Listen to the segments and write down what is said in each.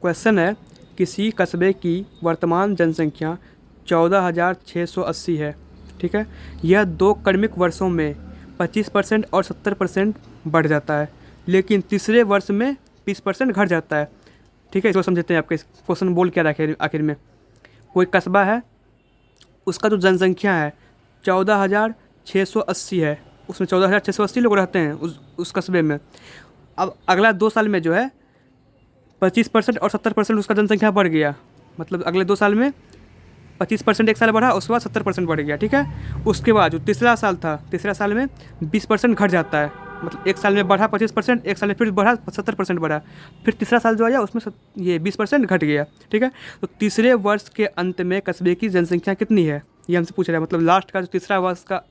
Question है, किसी कस्बे की वर्तमान जनसंख्या 14,680 है। ठीक है, यह 2 क्रमिक वर्षों में 25% और 70% बढ़ जाता है, लेकिन तीसरे वर्ष में 20% घट जाता है। ठीक है, इसको समझते हैं। आपके क्वेश्चन बोल क्या रहा है आखिर में, कोई कस्बा है, उसका जो जनसंख्या है 14,680 है, उसमें 14,680 लोग रहते हैं उस कस्बे में। अब अगला 2 साल में जो है 25% और 70% उसका जनसंख्या बढ़ गया। मतलब अगले 2 साल में 25% एक साल बढ़ा, उसके बाद 70% बढ़ गया। ठीक है, उसके बाद जो तीसरा साल था, तीसरा साल में 20% घट जाता है। मतलब एक साल में बढ़ा 25%, एक साल में फिर बढ़ा 70% बढ़ा, फिर तीसरा साल जो आया उसमें ये 20% घट गया। ठीक है, तो तीसरे वर्ष के अंत में कस्बे की जनसंख्या कितनी है, ये हमसे पूछ रहा है। मतलब लास्ट का जो तीसरा वर्ष का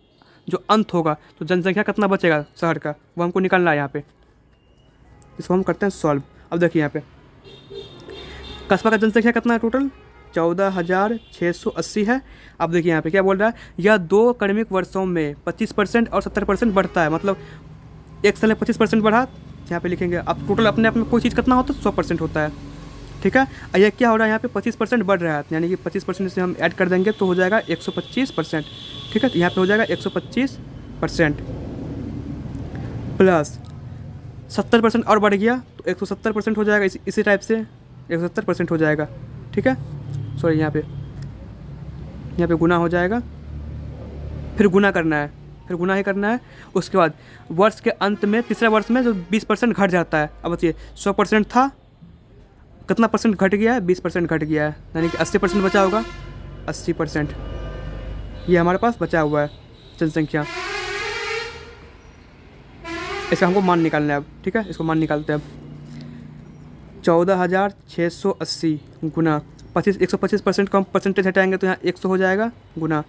जो अंत होगा तो जनसंख्या कितना बचेगा शहर का, वो हमको निकालना है यहाँ पे। इसको हम करते हैं सॉल्व। अब देखिए यहाँ पे कस्बा का जनसंख्या कितना है टोटल, 14,680 है। अब देखिए यहाँ पे क्या बोल रहा है, यह 2 क्रमिक वर्षों में 25% और 70% बढ़ता है। मतलब एक साल में 25% बढ़ा, यहाँ पे लिखेंगे। अब टोटल अपने आप में कोई चीज़ कितना होता है, 100% होता है। ठीक है, और ये क्या हो रहा है, यहाँ पे 25% बढ़ रहा है, यानी कि 25% से हम ऐड कर देंगे तो हो जाएगा 125%। ठीक है, तो यहाँ पे हो जाएगा 125% प्लस 70% और बढ़ गया तो 170% हो जाएगा। इसी टाइप से 170% हो जाएगा। ठीक है, सॉरी यहाँ पे गुना हो जाएगा, फिर गुना करना है, फिर गुना ही करना है। उसके बाद वर्ष के अंत में तीसरे वर्ष में जो 20% घट जाता है। अब बचिए 100% था, कितना परसेंट घट गया है, 20% घट गया है, यानी कि 80% बचा होगा। 80% ये हमारे पास बचा हुआ है जनसंख्या। इसका हमको मान निकालना है अब। ठीक है, इसको मान निकालते हैं अब। 14,680 गुना 125% का हम परसेंटेज हटाएंगे तो यहाँ 100 हो जाएगा, गुना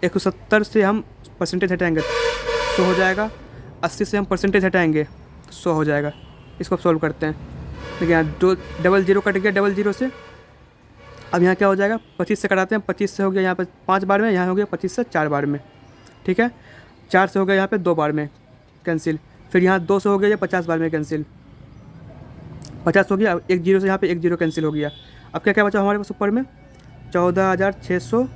170 से हम परसेंटेज हटाएंगे 100 हो जाएगा, 80 से हम परसेंटेज हटाएंगे 100 हो जाएगा। इसको सॉल्व करते हैं। देखिए यहाँ 2 डबल जीरो कट गया, डबल जीरो से। अब यहाँ क्या हो जाएगा, 25 से कटाते हैं, 25 से हो गया यहाँ पर 5 बार में, यहाँ हो गया 25 से 4 बार में। ठीक है, 4 से हो गया यहाँ पे 2 बार में कैंसिल, फिर यहाँ 2 से हो गया ये 50 बार में कैंसिल, 50 हो गया। अब एक जीरो से यहाँ पे एक जीरो कैंसिल हो गया। अब क्या क्या बचा हमारे पास ऊपर में, 14,600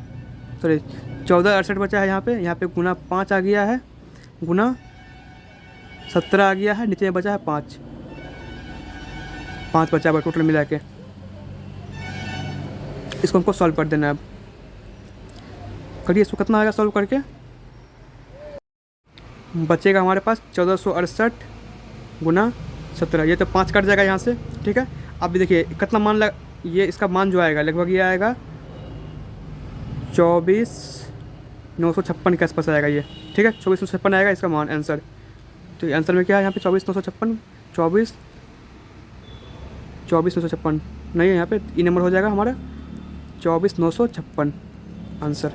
सॉरी 1468 बचा है यहाँ पे गुना 5 आ गया है, गुना 17 आ गया है, नीचे में बचा है 5 बचा हुआ टोटल मिला के। इसको हमको सॉल्व कर देना है। अब करिए, इसको कितना आएगा सॉल्व करके, बचेगा हमारे पास 1468 गुना 17, ये तो 5 कट जाएगा यहाँ से। ठीक है, अब भी देखिए कितना मान लग, ये इसका मान जो आएगा लगभग ये आएगा 24,956 के आसपास आएगा ये। ठीक है, 24,956 आएगा इसका मान आंसर। तो आंसर में क्या है यहाँ पे 24,956, 24,956 नहीं है, यहाँ पे ई नंबर हो जाएगा हमारा 24,956 आंसर।